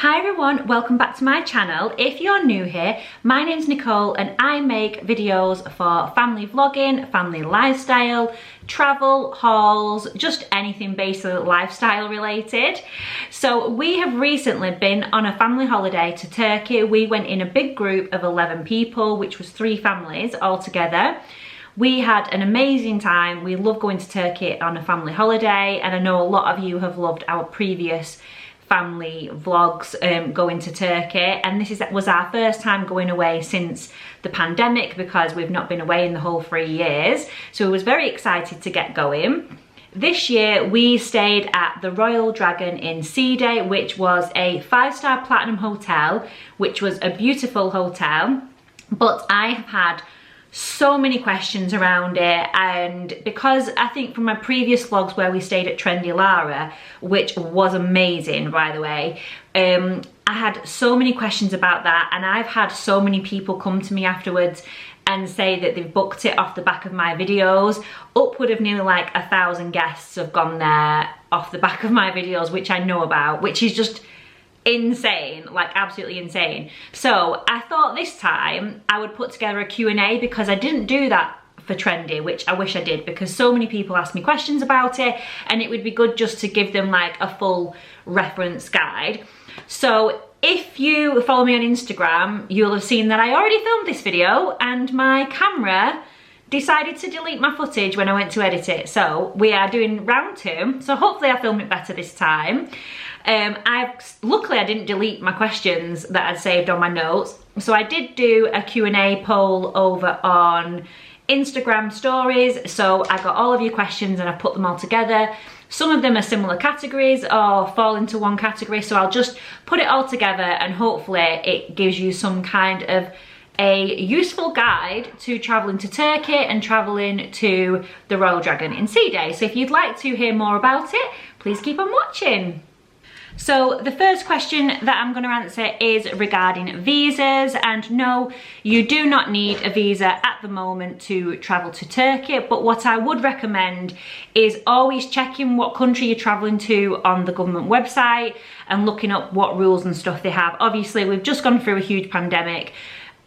Hi everyone, welcome back to my channel. If you're new here, my name's Nicole and I make videos for family vlogging, family lifestyle, travel, hauls, just anything basically lifestyle related. So we have recently been on a family holiday to Turkey. We went in a big group of 11 people, which was 3 families all together. We had an amazing time. We love going to Turkey on a family holiday, and I know a lot of you have loved our previous family vlogs going to Turkey, and this was our first time going away since the pandemic because we've not been away in the whole 3 years, so we was very excited to get going. This year we stayed at the Royal Dragon in Side, which was a 5-star platinum hotel, which was a beautiful hotel, but I have had so many questions around it, and because I think from my previous vlogs where we stayed at Trendy Lara, which was amazing by the way, I had so many questions about that, and I've had so many people come to me afterwards and say that they've booked it off the back of my videos. Upward of nearly like 1,000 guests have gone there off the back of my videos, which I know about, which is just insane, like absolutely insane. So I thought this time I would put together a Q&A because I didn't do that for Trendy, which I wish I did because so many people asked me questions about it, and it would be good just to give them like a full reference guide. So if you follow me on Instagram, you'll have seen that I already filmed this video and my camera decided to delete my footage when I went to edit it. So we are doing round 2, so hopefully I film it better this time. Luckily I didn't delete my questions that I'd saved on my notes, so I did do a Q&A poll over on Instagram stories, so I got all of your questions and I put them all together. Some of them are similar categories or fall into one category, so I'll just put it all together and hopefully it gives you some kind of a useful guide to traveling to Turkey and traveling to the Royal Dragon in Side. So if you'd like to hear more about it, please keep on watching. So the first question that I'm going to answer is regarding visas, and no, you do not need a visa at the moment to travel to Turkey, but what I would recommend is always checking what country you're traveling to on the government website and looking up what rules and stuff they have. Obviously we've just gone through a huge pandemic,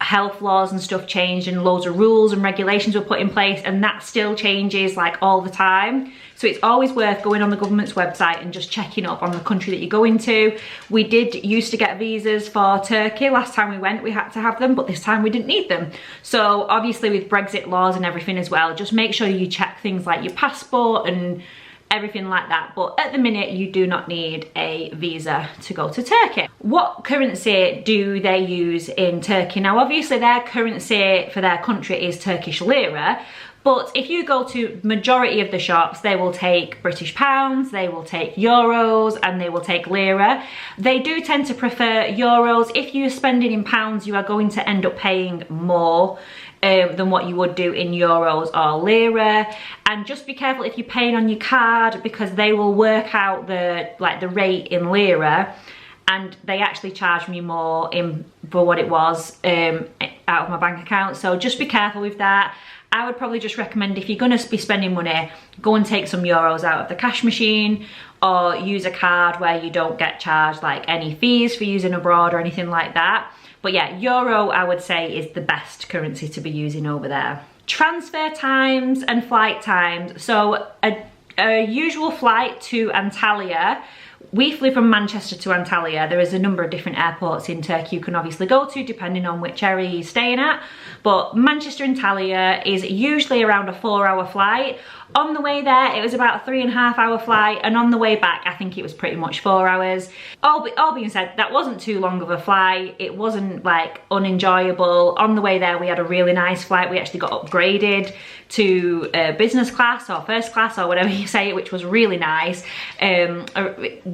health laws and stuff changed and loads of rules and regulations were put in place, and that still changes like all the time. So it's always worth going on the government's website and just checking up on the country that you're going to. We did used to get visas for Turkey. Last time we went we had to have them, but this time we didn't need them. So obviously with Brexit laws and everything as well, just make sure you check things like your passport and everything like that. But at the minute you do not need a visa to go to Turkey. What currency do they use in Turkey? Now obviously their currency for their country is Turkish lira, but if you go to majority of the shops, they will take British pounds, they will take euros, and they will take lira. They do tend to prefer euros. If you're spending in pounds, you are going to end up paying more than what you would do in euros or lira. And just be careful if you're paying on your card, because they will work out the rate in lira, and they actually charged me more for what it was out of my bank account. So just be careful with that. I would probably just recommend, if you're going to be spending money, go and take some euros out of the cash machine, or use a card where you don't get charged like any fees for using abroad or anything like that. But yeah, euro I would say is the best currency to be using over there. Transfer times and flight times. So a usual flight to Antalya, we flew from Manchester to Antalya. There is a number of different airports in Turkey you can obviously go to depending on which area you're staying at, but Manchester Antalya is usually around a 4-hour flight. On the way there it was about a 3.5-hour flight, and on the way back I think it was pretty much 4 hours. All being said, that wasn't too long of a flight. It wasn't like unenjoyable. On the way there we had a really nice flight. We actually got upgraded to business class or first class or whatever you say, which was really nice.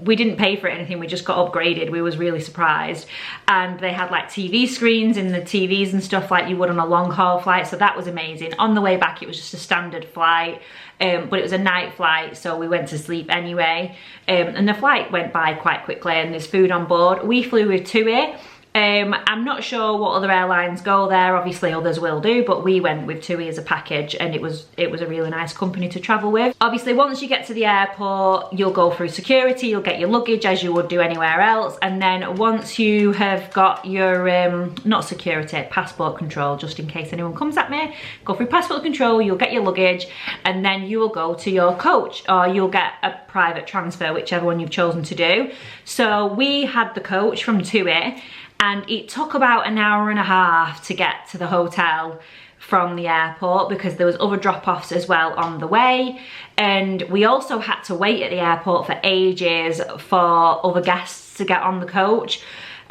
We didn't pay for anything, we just got upgraded. We was really surprised, and they had like TV screens in the TVs and stuff like you would on a long haul flight, so that was amazing. On the way back it was just a standard flight, but it was a night flight, so we went to sleep anyway, and the flight went by quite quickly, and there's food on board. We flew with TUI, I'm not sure what other airlines go there, obviously others will do, but we went with TUI as a package, and it was a really nice company to travel with. Obviously once you get to the airport, you'll go through security, you'll get your luggage as you would do anywhere else, and then once you have got your not security, passport control, just in case anyone comes at me, go through passport control, you'll get your luggage, and then you will go to your coach, or you'll get a private transfer, whichever one you've chosen to do. So we had the coach from TUI, and it took about an hour and a half to get to the hotel from the airport, because there was other drop-offs as well on the way, and we also had to wait at the airport for ages for other guests to get on the coach.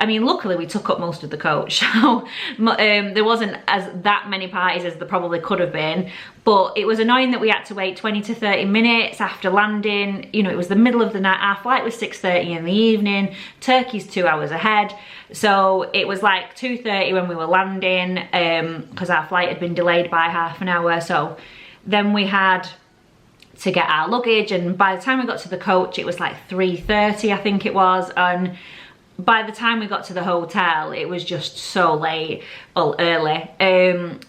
I mean, luckily we took up most of the coach, so there wasn't that many parties as there probably could have been, but it was annoying that we had to wait 20 to 30 minutes after landing. You know, it was the middle of the night, our flight was 6:30 in the evening, Turkey's 2 hours ahead, so it was like 2:30 when we were landing, because our flight had been delayed by half an hour. So then we had to get our luggage, and by the time we got to the coach it was like 3:30 I think it was, and by the time we got to the hotel, it was just so late, or early.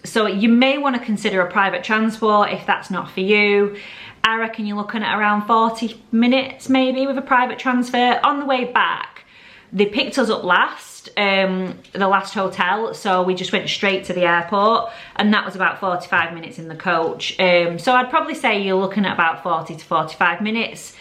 So you may want to consider a private transport if that's not for you. I reckon you're looking at around 40 minutes maybe with a private transfer. On the way back, they picked us up last, the last hotel, so we just went straight to the airport, and that was about 45 minutes in the coach. So I'd probably say you're looking at about 40 to 45 minutes.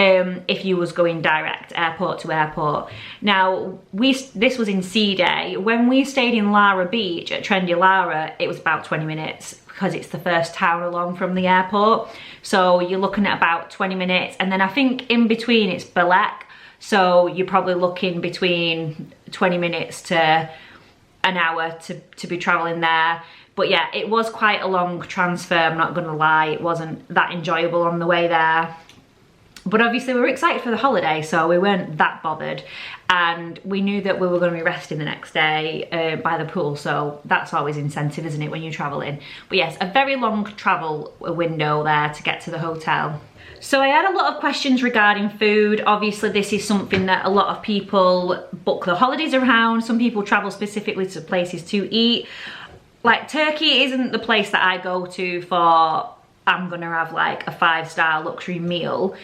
If you was going direct airport to airport. Now, this was in Sea Day. When we stayed in Lara Beach at Trendy Lara, it was about 20 minutes because it's the first town along from the airport. So you're looking at about 20 minutes, and then I think in between it's Belek, so you're probably looking between 20 minutes to an hour to be traveling there. But yeah, it was quite a long transfer, I'm not gonna lie. It wasn't that enjoyable on the way there. But obviously we were excited for the holiday, so we weren't that bothered, and we knew that we were going to be resting the next day by the pool, so that's always incentive, isn't it, when you're traveling. But yes, a very long travel window there to get to the hotel. So I had a lot of questions regarding food. Obviously this is something that a lot of people book their holidays around. Some people travel specifically to places to eat. Like Turkey isn't the place that I go to for I'm gonna have like a 5-star luxury meal,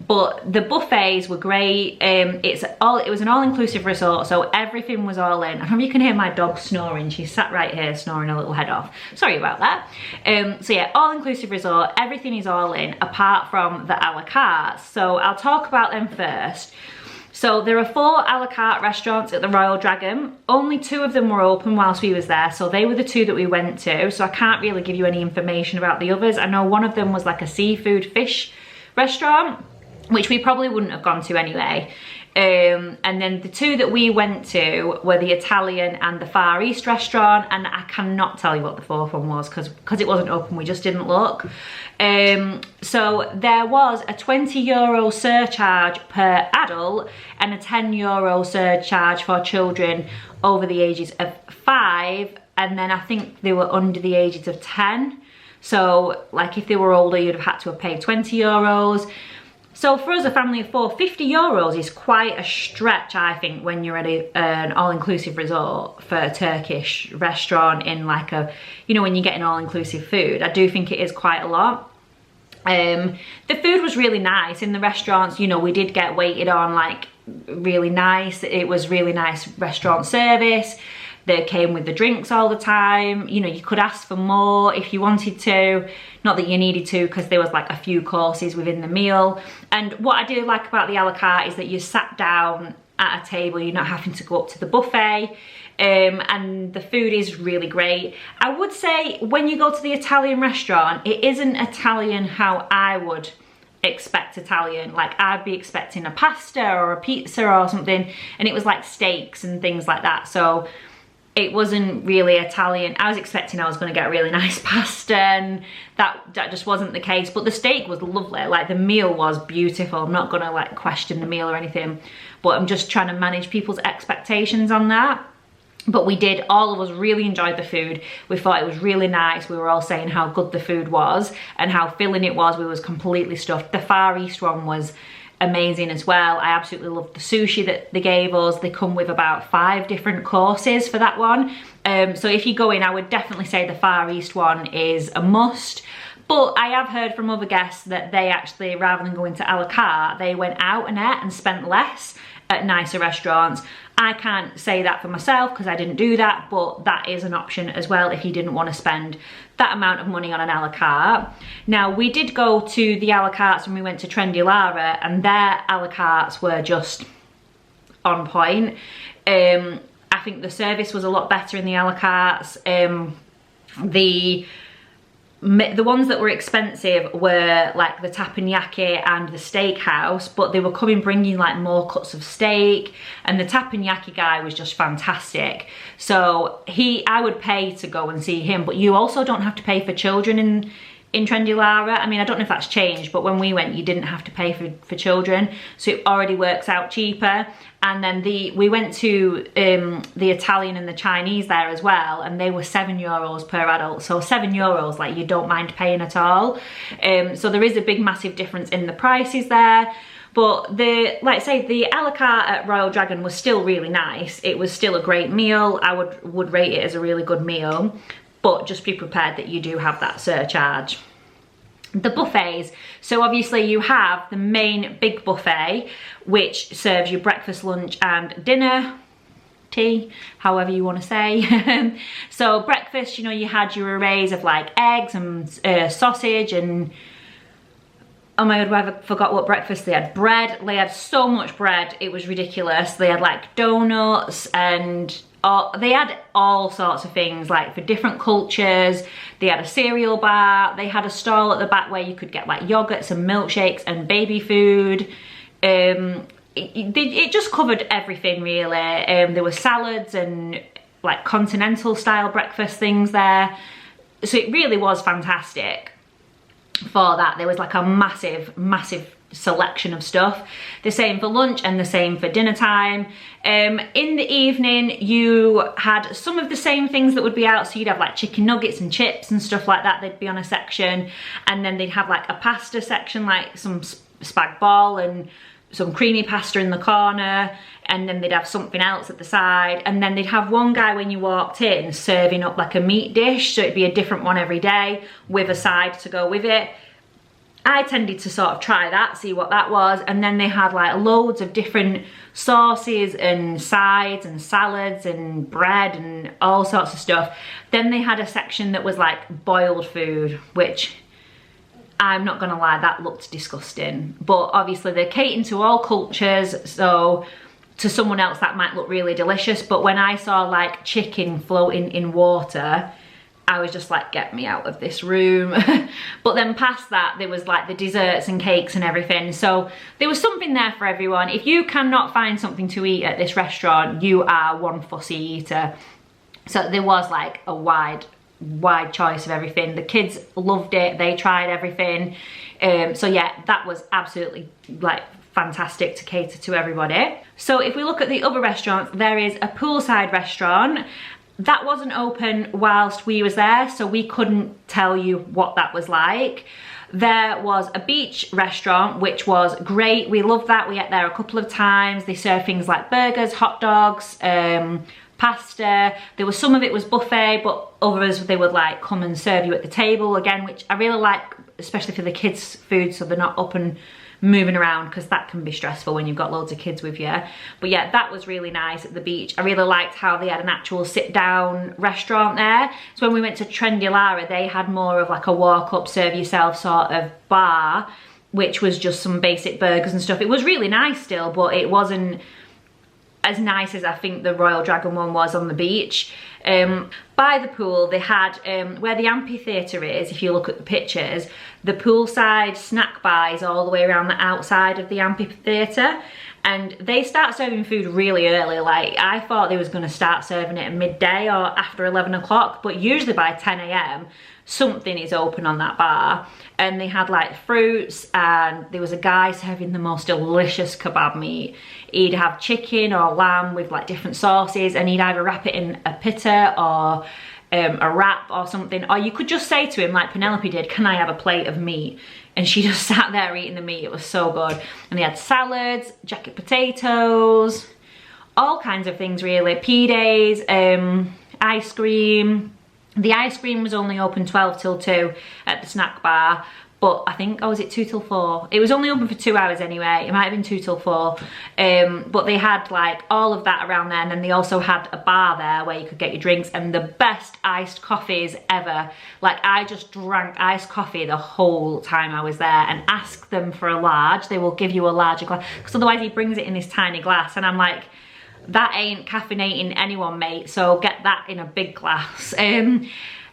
but the buffets were great. It was an all-inclusive resort, so everything was all in. I hope you can hear my dog snoring. She's sat right here snoring her little head off. Sorry about that. So yeah, all-inclusive resort, everything is all in apart from the a la carte. So I'll talk about them first. So there are 4 a la carte restaurants at the Royal Dragon. Only 2 of them were open whilst we was there, so they were the 2 that we went to. So I can't really give you any information about the others. I know one of them was like a seafood fish restaurant, which we probably wouldn't have gone to anyway. And then the 2 that we went to were the Italian and the Far East restaurant, and I cannot tell you what the 4th one was because it wasn't open, we just didn't look. So there was a €20 surcharge per adult and a €10 surcharge for children over the ages of 5, and then I think they were under the ages of 10. So like if they were older, you'd have had to have paid €20. So for us, a family of 4, €50 is quite a stretch, I think, when you're at an all-inclusive resort for a Turkish restaurant in like a, you know, when you get an all-inclusive food. I do think it is quite a lot. The food was really nice in the restaurants. You know, we did get waited on like really nice. It was really nice restaurant service. They came with the drinks all the time. You know, you could ask for more if you wanted to. Not that you needed to, because there was like a few courses within the meal. And what I do like about the a la carte is that you sat down at a table, you're not having to go up to the buffet. And the food is really great. I would say when you go to the Italian restaurant, it isn't Italian how I would expect Italian. Like I'd be expecting a pasta or a pizza or something, and it was like steaks and things like that. So it wasn't really Italian. I was expecting I was going to get a really nice pasta, and that just wasn't the case. But the steak was lovely. Like the meal was beautiful. I'm not going to like question the meal or anything, but I'm just trying to manage people's expectations on that. But we did, all of us really enjoyed the food. We thought it was really nice. We were all saying how good the food was and how filling it was. We was completely stuffed. The Far East one was amazing as well. I absolutely loved the sushi that they gave us. They come with about 5 different courses for that one. So if you go in, I would definitely say the Far East one is a must. But I have heard from other guests that they actually, rather than going to a la carte, they went out and ate and spent less at nicer restaurants. I can't say that for myself because I didn't do that, but that is an option as well if you didn't want to spend that amount of money on an a la carte. Now, we did go to the a la cartes when we went to Trendy Lara, and their a la cartes were just on point. I think the service was a lot better in the a la cartes. The ones that were expensive were like the teppanyaki and the steakhouse, but they were bringing like more cuts of steak, and the teppanyaki guy was just fantastic. So I would pay to go and see him, but you also don't have to pay for children in Trendy Lara. I mean, I don't know if that's changed, but when we went, you didn't have to pay for children, so it already works out cheaper. And then we went to the Italian and the Chinese there as well, and they were €7 per adult. So €7, like, you don't mind paying at all. So there is a big massive difference in the prices there. But like I say, the a la carte at Royal Dragon was still really nice. It was still a great meal. I would rate it as a really good meal, but just be prepared that you do have that surcharge. The buffets, so obviously you have the main big buffet, which serves you breakfast, lunch and dinner, tea, however you want to say. So breakfast, you know, you had your arrays of like eggs and sausage, and oh my god, I forgot what breakfast they had. Bread, they had so much bread, it was ridiculous. They had like donuts, and they had all sorts of things, like for different cultures. They had a cereal bar, they had a stall at the back where you could get like yogurts and milkshakes and baby food. It just covered everything really. There were salads and like continental style breakfast things there. So it really was fantastic for that. There was like a massive selection of stuff. The same for lunch and the same for dinner time. In the evening you had some of the same things that would be out, so you'd have like chicken nuggets and chips and stuff like that. They'd be on a section, and then they'd have like a pasta section, like some spag bol and some creamy pasta in the corner, and then they'd have something else at the side, and then they'd have one guy when you walked in serving up like a meat dish, so it'd be a different one every day with a side to go with it. I tended to sort of try that, see what that was, and then they had like loads of different sauces and sides and salads and bread and all sorts of stuff. Then they had a section that was like boiled food, which I'm not gonna lie, that looked disgusting. But obviously they're catering to all cultures, so to someone else that might look really delicious. But when I saw like chicken floating in water, I was just like, get me out of this room. But then past that, there was like the desserts and cakes and everything. So there was something there for everyone. If you cannot find something to eat at this restaurant, you are one fussy eater. So there was like a wide choice of everything. The kids loved it. They tried everything. So yeah, that was absolutely like fantastic to cater to everybody. So if we look at the other restaurants, there is a poolside restaurant. That wasn't open whilst we was there, so we couldn't tell you what that was like. There was a beach restaurant, which was great. We loved that. We ate there a couple of times. They served things like burgers, hot dogs, pasta. There was some of it was buffet, but others they would like come and serve you at the table again, which I really like, especially for the kids' food, so they're not up and moving around, because that can be stressful when you've got loads of kids with you. But yeah, that was really nice at the beach. I really liked how they had an actual sit down restaurant there. So when we went to Trendy Lara, they had more of like a walk up, serve yourself sort of bar, which was just some basic burgers and stuff. It was really nice still, but it wasn't as nice as I think the Royal Dragon one was on the beach. By the pool, they had, where the amphitheatre is, if you look at the pictures, the poolside snack bar is all the way around the outside of the amphitheatre, and they start serving food really early. Like, I thought they was going to start serving it at midday or after 11 o'clock, but usually by 10 AM something is open on that bar. And they had like fruits, and there was a guy serving the most delicious kebab meat. He'd have chicken or lamb with like different sauces, and he'd either wrap it in a pita or a wrap or something, or you could just say to him like Penelope did, can I have a plate of meat? And she just sat there eating the meat. It was so good. And they had salads, jacket potatoes, all kinds of things really, P-days, ice cream. The ice cream was only open 12 till 2 at the snack bar, but I think, oh, was it 2 till 4? It was only open for 2 hours anyway. It might have been 2 till 4. But they had like all of that around there, and then they also had a bar there where you could get your drinks, and the best iced coffees ever. Like, I just drank iced coffee the whole time I was there, and ask them for a large. They will give you a larger glass, because otherwise he brings it in this tiny glass, and I'm like, that ain't caffeinating anyone, mate, so get that in a big glass.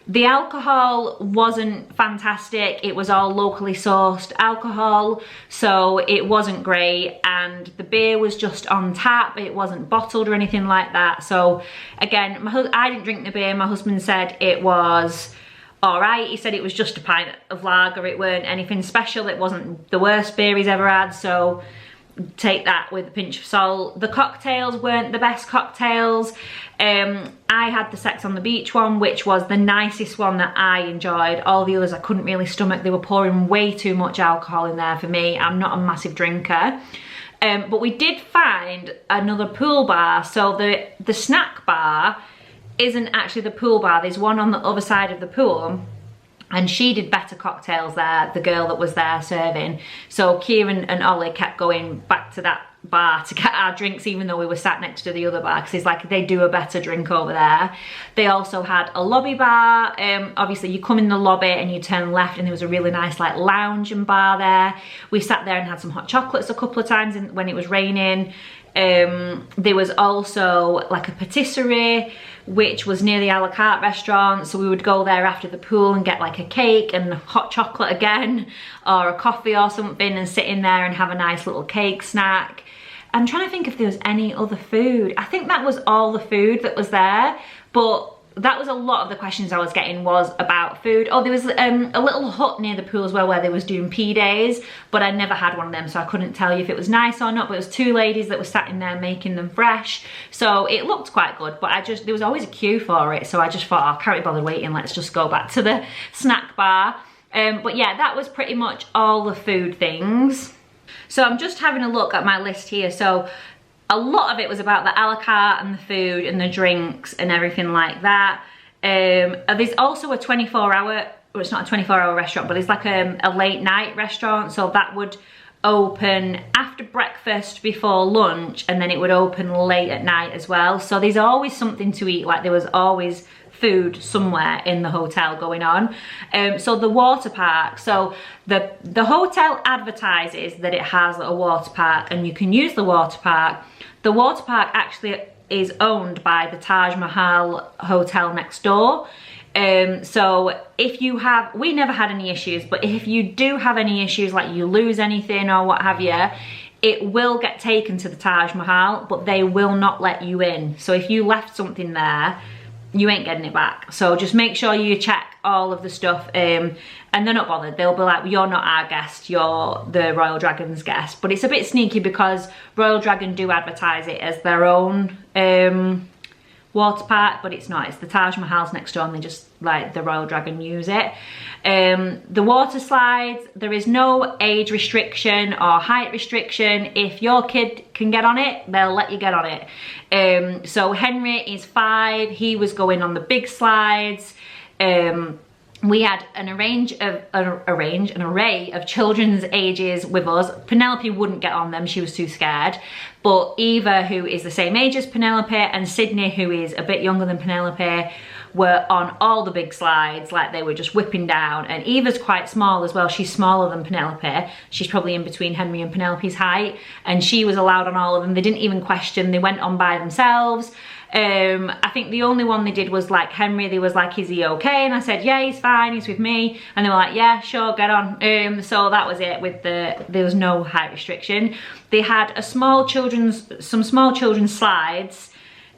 The alcohol wasn't fantastic. It was all locally sourced alcohol, so it wasn't great, and the beer was just on tap. It wasn't bottled or anything like that. So again, I didn't drink the beer. My husband said it was all right. He said it was just a pint of lager. It weren't anything special. It wasn't the worst beer he's ever had, so take that with a pinch of salt. The cocktails weren't the best cocktails. I had the Sex on the Beach one, which was the nicest one that I enjoyed. All the others I couldn't really stomach. They were pouring way too much alcohol in there for me. I'm not a massive drinker. But we did find another pool bar. So the snack bar isn't actually the pool bar. There's one on the other side of the pool, and she did better cocktails there, the girl that was there serving. So Kieran and Ollie kept going back to that bar to get our drinks, even though we were sat next to the other bar, because it's like they do a better drink over there. They also had a lobby bar. Obviously you come in the lobby and you turn left, and there was a really nice like lounge and bar there. We sat there and had some hot chocolates a couple of times when it was raining. There was also like a patisserie, which was near the a la carte restaurant, so we would go there after the pool and get like a cake and hot chocolate again, or a coffee or something, and sit in there and have a nice little cake snack. I'm trying to think if there was any other food. I think that was all the food that was there, but that was a lot of the questions I was getting was about food. Oh, there was a little hut near the pool as well where they was doing P-days, but I never had one of them, so I couldn't tell you if it was nice or not. But it was 2 ladies that were sat in there making them fresh, so it looked quite good, but there was always a queue for it, so I just thought, oh, I can't be bothered waiting, let's just go back to the snack bar. But yeah, that was pretty much all the food things. So I'm just having a look at my list here. So a lot of it was about the a la carte and the food and the drinks and everything like that. There's also a 24-hour, well, it's not a 24-hour restaurant, but it's like a late night restaurant. So that would open after breakfast, before lunch, and then it would open late at night as well. So there's always something to eat. Like, there was always food somewhere in the hotel going on. So the water park, so the hotel advertises that it has a water park and you can use the water park. The water park actually is owned by the Taj Mahal hotel next door. So if you have, we never had any issues, but if you do have any issues, like you lose anything or what have you, it will get taken to the Taj Mahal, but they will not let you in. So if you left something there, you ain't getting it back. So just make sure you check all of the stuff, and they're not bothered. They'll be like, you're not our guest, you're the Royal Dragon's guest. But it's a bit sneaky because Royal Dragon do advertise it as their own water park, but it's not. It's the Taj Mahal's next door, and they just, like, the Royal Dragon use it. The water slides, there is no age restriction or height restriction. If your kid can get on it, they'll let you get on it. So Henry is 5, he was going on the big slides. We had an array of children's ages with us. Penelope wouldn't get on them, she was too scared. But Eva, who is the same age as Penelope, and Sydney, who is a bit younger than Penelope, were on all the big slides. Like, they were just whipping down. And Eva's quite small as well. She's smaller than Penelope. She's probably in between Henry and Penelope's height. And she was allowed on all of them. They didn't even question, they went on by themselves. I think the only one they did was like Henry. They was like, is he okay? And I said, yeah, he's fine, he's with me. And they were like, yeah, sure, get on. So that was it. There was no height restriction. They had some small children's slides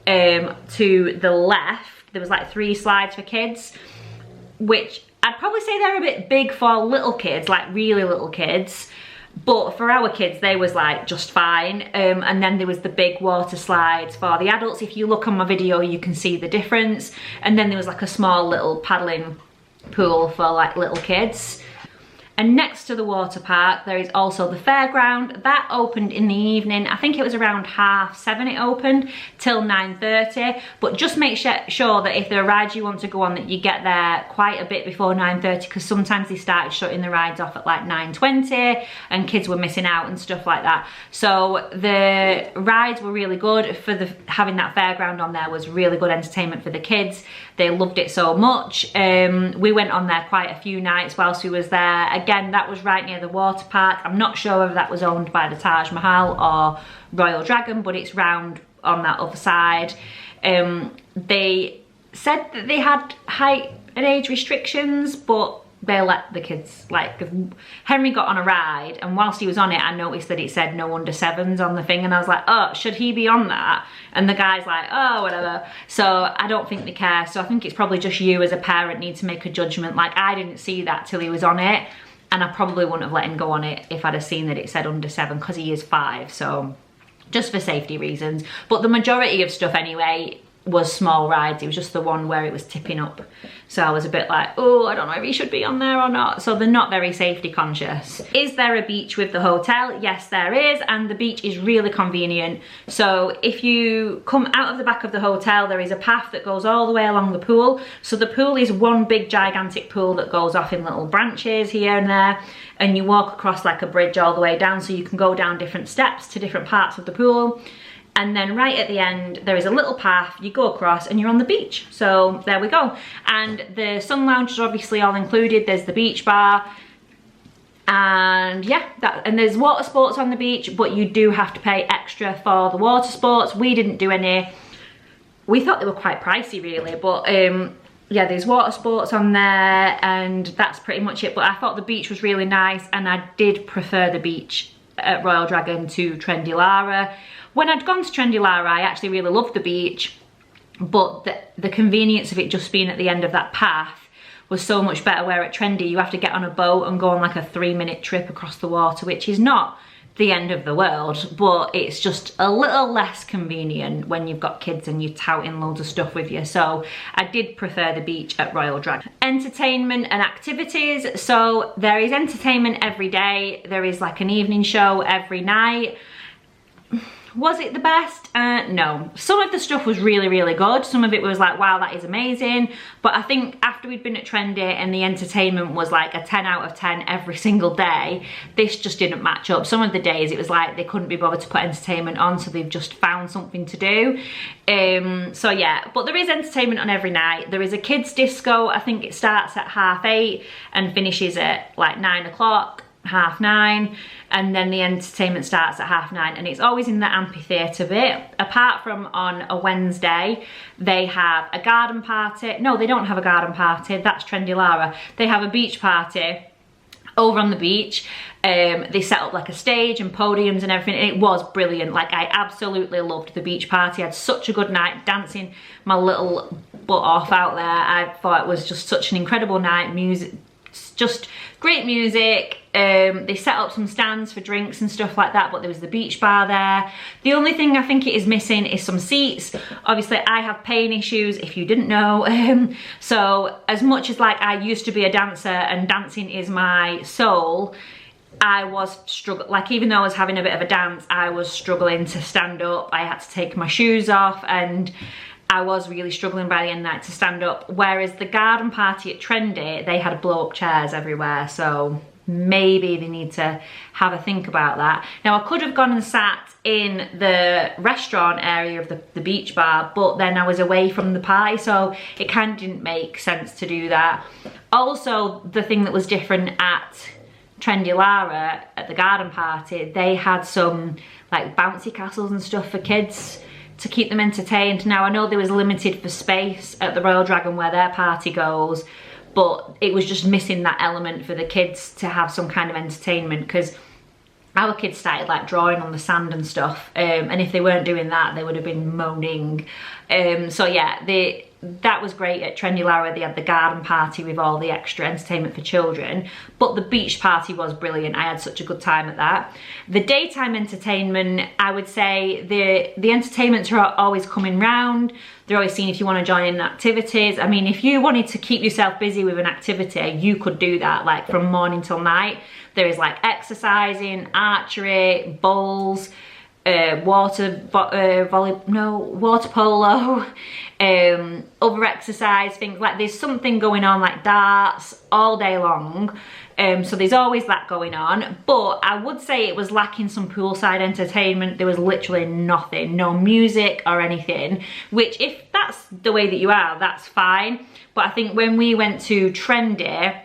to the left. There was like 3 slides for kids, which I'd probably say they're a bit big for little kids, like really little kids. But for our kids, they was like just fine. And then there was the big water slides for the adults. If you look on my video, you can see the difference. And then there was like a small little paddling pool for like little kids. And next to the water park, there is also the fairground. That opened in the evening. I think it was around 7:30 it opened till 9:30. But just make sure that if there are rides you want to go on, that you get there quite a bit before 9:30, because sometimes they started shutting the rides off at like 9:20 and kids were missing out and stuff like that. So the rides were really good. Having that fairground on there was really good entertainment for the kids. They loved it so much. We went on there quite a few nights whilst we was there. Again, that was right near the water park. I'm not sure whether that was owned by the Taj Mahal or Royal Dragon, but it's round on that other side. They said that they had height and age restrictions, but they let the kids, like, Henry got on a ride, and whilst he was on it, I noticed that it said no under 7s on the thing, and I was like, oh, should he be on that? And the guy's like, oh, whatever. So I don't think they care. So I think it's probably just you as a parent need to make a judgment. Like, I didn't see that till he was on it, and I probably wouldn't have let him go on it if I'd have seen that it said under 7, because he is 5, so just for safety reasons. But the majority of stuff anyway was small rides. It was just the one where it was tipping up, so I was a bit like, oh, I don't know if he should be on there or not. So they're not very safety conscious. Is there a beach with the hotel? Yes, there is, and the beach is really convenient. So if you come out of the back of the hotel, there is a path that goes all the way along the pool. So the pool is one big gigantic pool that goes off in little branches here and there, and you walk across like a bridge all the way down, so you can go down different steps to different parts of the pool. And then right at the end, there is a little path, you go across and you're on the beach. So there we go. And the sun lounge is obviously all included. There's the beach bar. And yeah, and there's water sports on the beach, but you do have to pay extra for the water sports. We didn't do any. We thought they were quite pricey really, but yeah, there's water sports on there and that's pretty much it. But I thought the beach was really nice, and I did prefer the beach at Royal Dragon to Trendy Lara. When I'd gone to Trendy Lara, I actually really loved the beach, but the convenience of it just being at the end of that path was so much better, where at Trendy you have to get on a boat and go on like a 3-minute trip across the water, which is not the end of the world, but it's just a little less convenient when you've got kids and you're touting loads of stuff with you. So I did prefer the beach at Royal Dragon. Entertainment and activities. So there is entertainment every day. There is like an evening show every night. Was it the best? No. Some of the stuff was really, really good. Some of it was like, wow, that is amazing. But I think after we'd been at Trendy and the entertainment was like a 10 out of 10 every single day, this just didn't match up. Some of the days it was like they couldn't be bothered to put entertainment on, so they've just found something to do. So yeah, but there is entertainment on every night. There is a kids disco. I think it starts at 8:30 and finishes at like 9 o'clock. 9:30, and then the entertainment starts at 9:30, and it's always in the amphitheatre bit. Apart from on a Wednesday, they have a garden party. No, they don't have a garden party, that's Trendy Lara. They have a beach party over on the beach. They set up like a stage and podiums and everything, and it was brilliant. Like, I absolutely loved the beach party. I had such a good night dancing my little butt off out there. I thought it was just such an incredible night. Music, just great music. They set up some stands for drinks and stuff like that, but there was the beach bar there. The only thing I think it is missing is some seats. Obviously I have pain issues, if you didn't know. So as much as like I used to be a dancer and dancing is my soul, I was struggling, like even though I was having a bit of a dance, I was struggling to stand up. I had to take my shoes off, and I was really struggling by the end of the night to stand up. Whereas the garden party at Trendy, they had blow up chairs everywhere, so maybe they need to have a think about that. Now I could have gone and sat in the restaurant area of the beach bar, but then I was away from the party, so it kind of didn't make sense to do that. Also, the thing that was different at Trendy Lara at the garden party, they had some like bouncy castles and stuff for kids to keep them entertained. Now I know there was limited for space at the Royal Dragon where their party goes, but it was just missing that element for the kids to have some kind of entertainment, because our kids started like drawing on the sand and stuff, and if they weren't doing that they would have been moaning. So yeah, the that was great at Trendy Lara. They had the garden party with all the extra entertainment for children, but the beach party was brilliant. I had such a good time at that. The daytime entertainment, I would say the entertainments are always coming round. They're always seeing if you want to join in activities. I mean, if you wanted to keep yourself busy with an activity, you could do that, like from morning till night. There is like exercising, archery, bowls, water polo, other exercise things, like there's something going on, like darts all day long. So there's always that going on, but I would say it was lacking some poolside entertainment. There was literally nothing, no music or anything, which if that's the way that you are, that's fine. But I think when we went to Trendy,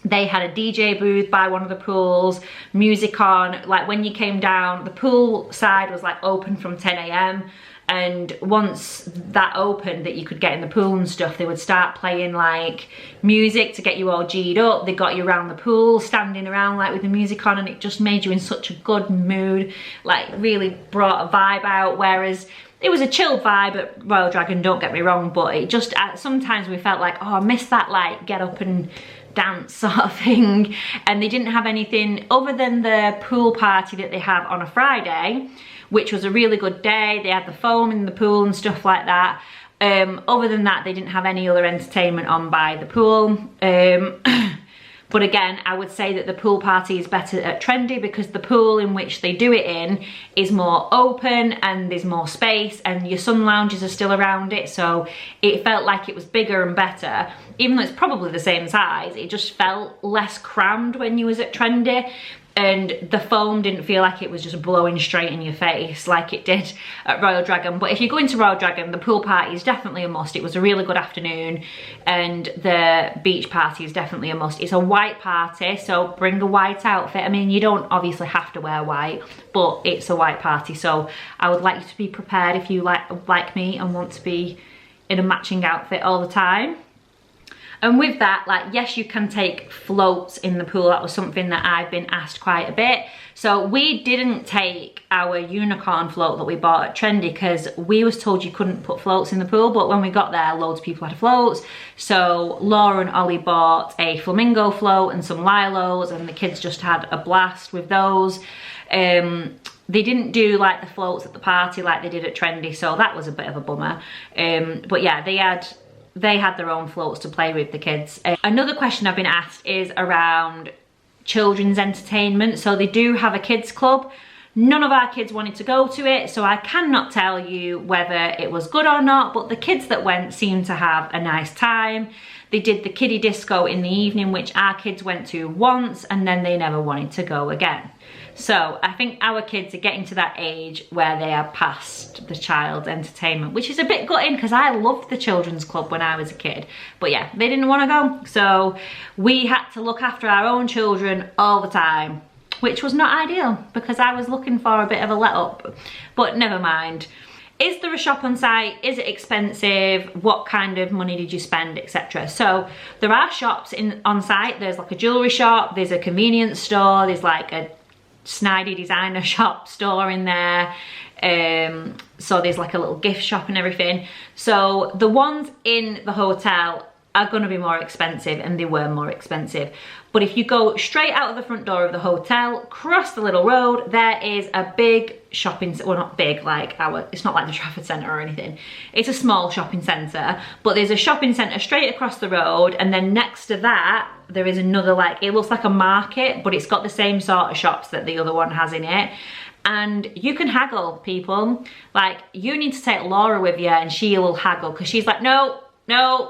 they had a DJ booth by one of the pools, music on, like when you came down, the pool side was like open from 10 AM. And once that opened, that you could get in the pool and stuff, they would start playing like music to get you all G'd up. They got you around the pool, standing around like with the music on, and it just made you in such a good mood, like really brought a vibe out. Whereas it was a chilled vibe at Royal Dragon, don't get me wrong, but it just, sometimes we felt like, oh, I missed that like get up and dance sort of thing. And they didn't have anything other than the pool party that they have on a Friday, which was a really good day. They had the foam in the pool and stuff like that. Other than that, they didn't have any other entertainment on by the pool. But again, I would say that the pool party is better at Trendy because the pool in which they do it in is more open and there's more space, and your sun lounges are still around it, so it felt like it was bigger and better. Even though it's probably the same size, it just felt less crammed when you was at Trendy. And the foam didn't feel like it was just blowing straight in your face like it did at Royal Dragon. But if you go into Royal Dragon, the pool party is definitely a must. It was a really good afternoon, and the beach party is definitely a must. It's a white party, so bring a white outfit. I mean, you don't obviously have to wear white, but it's a white party, so I would like you to be prepared if you like me and want to be in a matching outfit all the time. And with that, like, yes, you can take floats in the pool. That was something that I've been asked quite a bit. So we didn't take our unicorn float that we bought at Trendy because we was told you couldn't put floats in the pool, but when we got there, loads of people had floats. So Laura and Ollie bought a flamingo float and some lilos, and the kids just had a blast with those. They didn't do like the floats at the party like they did at Trendy, so that was a bit of a bummer. But yeah, they had their own floats to play with, the kids. Another question I've been asked is around children's entertainment. So they do have a kids club. None of our kids wanted to go to it, so I cannot tell you whether it was good or not, but the kids that went seemed to have a nice time. They did the kiddie disco in the evening, which our kids went to once, and then they never wanted to go again. So I think our kids are getting to that age where they are past the child's entertainment, which is a bit gutting because I loved the children's club when I was a kid. But yeah, they didn't want to go. So we had to look after our own children all the time, which was not ideal because I was looking for a bit of a let up, but never mind. Is there a shop on site? Is it expensive? What kind of money did you spend, etc.? So there are shops on site. There's like a jewellery shop, there's a convenience store, there's like a snidey designer shop store in there. So there's like a little gift shop and everything. So the ones in the hotel are going to be more expensive, and they were more expensive. But if you go straight out of the front door of the hotel, cross the little road, there is a big shopping, well, not big like it's not like the Trafford Centre or anything. It's a small shopping centre, but there's a shopping centre straight across the road, and then next to that there is another, like, it looks like a market, but it's got the same sort of shops that the other one has in it. And you can haggle, people. Like, you need to take Laura with you and she will haggle, because she's like, no,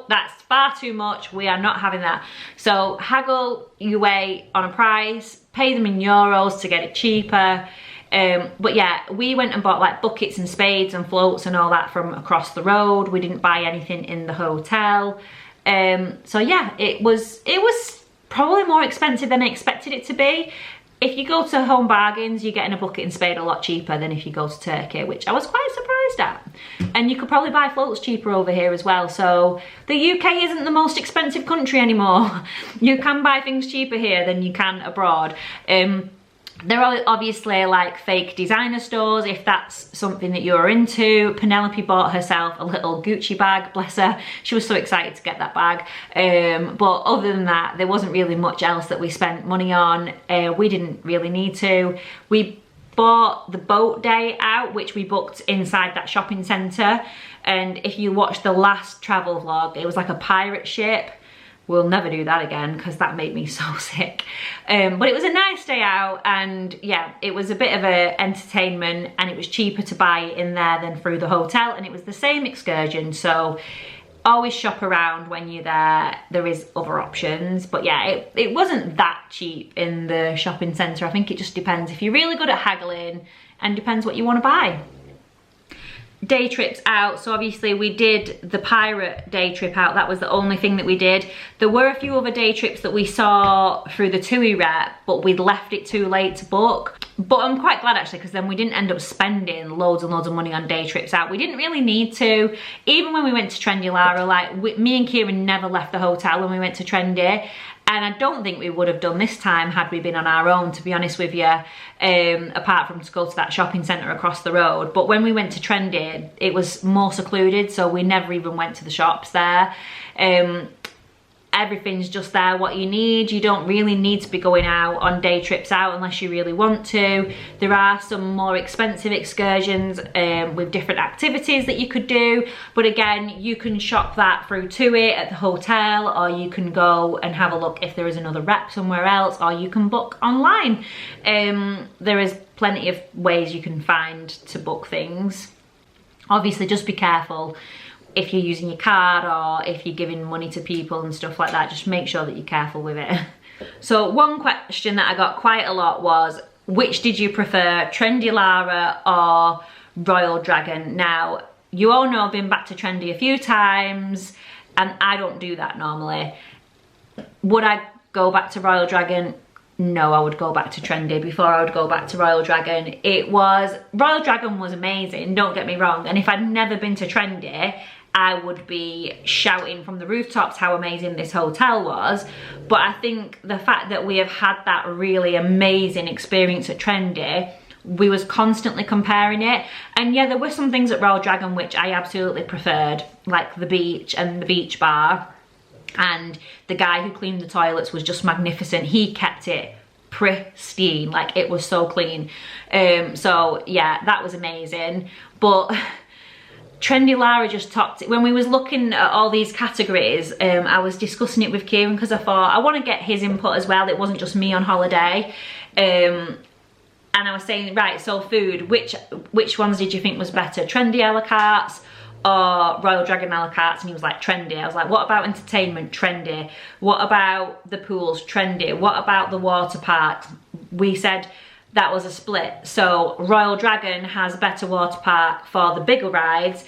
that's far too much, we are not having that. So haggle your way on a price, pay them in euros to get it cheaper. But yeah, we went and bought like buckets and spades and floats and all that from across the road. We didn't buy anything in the hotel. So yeah, it was probably more expensive than I expected it to be. If you go to Home Bargains, you're getting a bucket and spade a lot cheaper than if you go to Turkey, which I was quite surprised at. And you could probably buy floats cheaper over here as well. So the UK isn't the most expensive country anymore. You can buy things cheaper here than you can abroad. There are obviously like fake designer stores if that's something that you're into. Penelope bought herself a little Gucci bag, bless her. She was so excited to get that bag. But other than that, there wasn't really much else that we spent money on. We didn't really need to. We bought the boat day out, which we booked inside that shopping centre. And if you watched the last travel vlog, it was like a pirate ship. We'll never do that again because that made me so sick. But it was a nice day out, and yeah, it was a bit of a entertainment, and it was cheaper to buy it in there than through the hotel, and it was the same excursion. So always shop around when you're there. There is other options, but yeah, it wasn't that cheap in the shopping centre. I think it just depends if you're really good at haggling, and depends what you want to buy. Day trips out, so obviously we did the pirate day trip out. That was the only thing that we did. There were a few other day trips that we saw through the TUI rep, but we'd left it too late to book. But I'm quite glad actually, because then we didn't end up spending loads and loads of money on day trips out. We didn't really need to. Even when we went to Trendy Lara, like me and Kieran never left the hotel when we went to Trendy. And I don't think we would have done this time had we been on our own, to be honest with you, apart from to go to that shopping centre across the road. But when we went to Trendy, it was more secluded, so we never even went to the shops there. Everything's just there what you need. You don't really need to be going out on day trips out unless you really want to. There are some more expensive excursions with different activities that you could do, but again, you can shop that through TUI at the hotel, or you can go and have a look if there is another rep somewhere else, or you can book online. There is plenty of ways you can find to book things. Obviously, just be careful if you're using your card or if you're giving money to people and stuff like that. Just make sure that you're careful with it. So one question that I got quite a lot was, which did you prefer, Trendy Lara or Royal Dragon? Now, you all know I've been back to Trendy a few times, and I don't do that normally. Would I go back to Royal Dragon? No, I would go back to Trendy before I would go back to Royal Dragon. Royal Dragon was amazing, don't get me wrong, and if I'd never been to Trendy, I would be shouting from the rooftops how amazing this hotel was. But I think the fact that we have had that really amazing experience at Trendy, we was constantly comparing it. And yeah, there were some things at Royal Dragon which I absolutely preferred, like the beach and the beach bar. And the guy who cleaned the toilets was just magnificent. He kept it pristine, like it was so clean. So yeah, that was amazing. But Trendy Lara just topped it. When we was looking at all these categories, I was discussing it with Kieran because I thought I want to get his input as well. It wasn't just me on holiday. And I was saying, right, so food, which ones did you think was better? Trendy a la cartes or Royal Dragon a la cartes? And he was like, Trendy. I was like, what about entertainment? Trendy. What about the pools? Trendy. What about the water parks? We said that was a split. So Royal Dragon has a better water park for the bigger rides.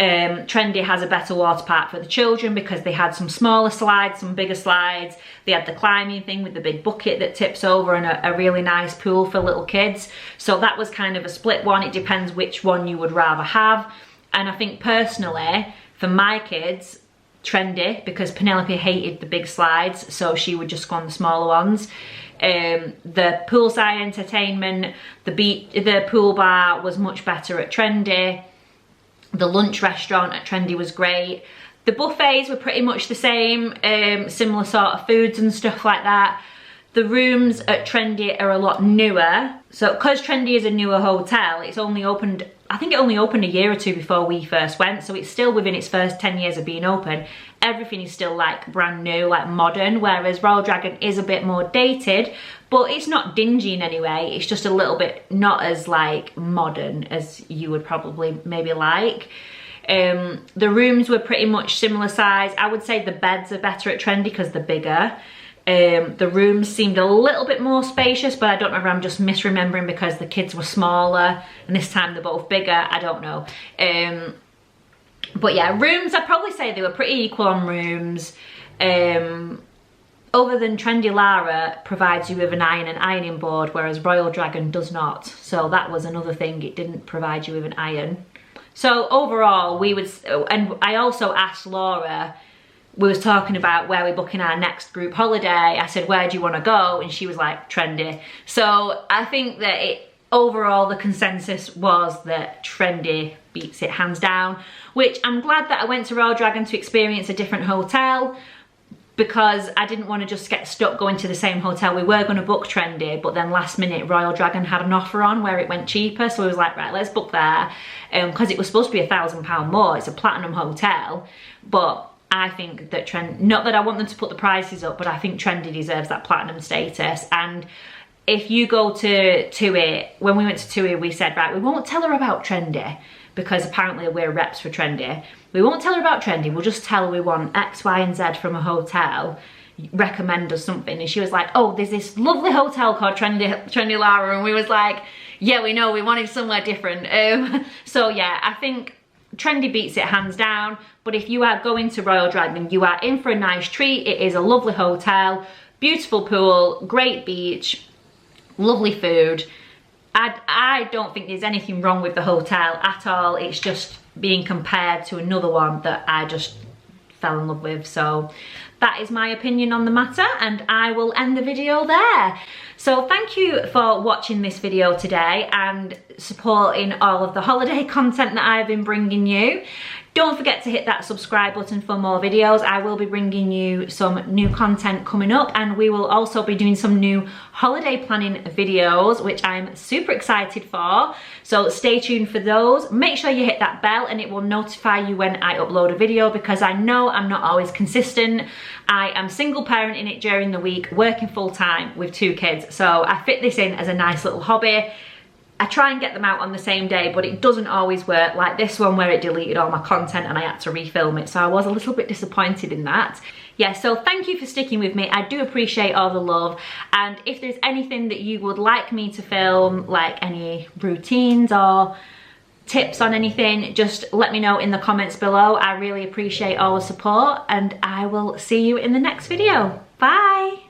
Trendy has a better water park for the children because they had some smaller slides, some bigger slides. They had the climbing thing with the big bucket that tips over, and a really nice pool for little kids. So that was kind of a split one. It depends which one you would rather have. And I think personally, for my kids, Trendy, because Penelope hated the big slides, so she would just go on the smaller ones. The poolside entertainment, the pool bar was much better at Trendy. The lunch restaurant at Trendy was great. The buffets were pretty much the same, similar sort of foods and stuff like that. The rooms at Trendy are a lot newer. So because Trendy is a newer hotel, it's only opened, I think it only opened a year or two before we first went, so it's still within its first 10 years of being open. Everything is still like brand new, like modern, whereas Royal Dragon is a bit more dated, but it's not dingy in any way. It's just a little bit not as like modern as you would probably maybe like. The rooms were pretty much similar size. I would say the beds are better at Trendy because they're bigger. The rooms seemed a little bit more spacious, but I don't know if I'm just misremembering because the kids were smaller and this time they're both bigger. I don't know. But yeah, rooms, I'd probably say they were pretty equal on rooms. Other than Trendy Lara provides you with an ironing board, whereas Royal Dragon does not. So that was another thing, it didn't provide you with an iron. So overall, we would, and I also asked Laura, we was talking about where we're booking our next group holiday. I said, where do you want to go? And she was like, Trendy. So I think that overall the consensus was that Trendy beats it hands down, which I'm glad that I went to Royal Dragon to experience a different hotel, because I didn't want to just get stuck going to the same hotel. We were going to book Trendy, but then last minute Royal Dragon had an offer on where it went cheaper, so we was like, right, let's book there, because it was supposed to be £1,000 more. It's a platinum hotel, but I think that not that I want them to put the prices up, but I think Trendy deserves that platinum status. And if you go to TUI, when we went to TUI, we said, right, we won't tell her about Trendy, because apparently we're reps for Trendy. We won't tell her about Trendy, we'll just tell her we want X, Y, and Z from a hotel, recommend us something. And she was like, oh, there's this lovely hotel called Trendy Lara, and we was like, yeah, we know, we wanted somewhere different. So yeah, I think Trendy beats it hands down, but if you are going to Royal Dragon, you are in for a nice treat. It is a lovely hotel, beautiful pool, great beach, lovely food. I don't think there's anything wrong with the hotel at all. It's just being compared to another one that I just fell in love with. So that is my opinion on the matter, and I will end the video there. So thank you for watching this video today and supporting all of the holiday content that I've been bringing you. Don't forget to hit that subscribe button for more videos. I will be bringing you some new content coming up, and we will also be doing some new holiday planning videos, which I'm super excited for. So stay tuned for those. Make sure you hit that bell and it will notify you when I upload a video, because I know I'm not always consistent. I am single parent in it during the week, working full time with 2 kids. So I fit this in as a nice little hobby. I try and get them out on the same day, but it doesn't always work, like this one where it deleted all my content and I had to refilm it. So I was a little bit disappointed in that. Yeah, so thank you for sticking with me. I do appreciate all the love. And if there's anything that you would like me to film, like any routines or tips on anything, just let me know in the comments below. I really appreciate all the support, and I will see you in the next video. Bye.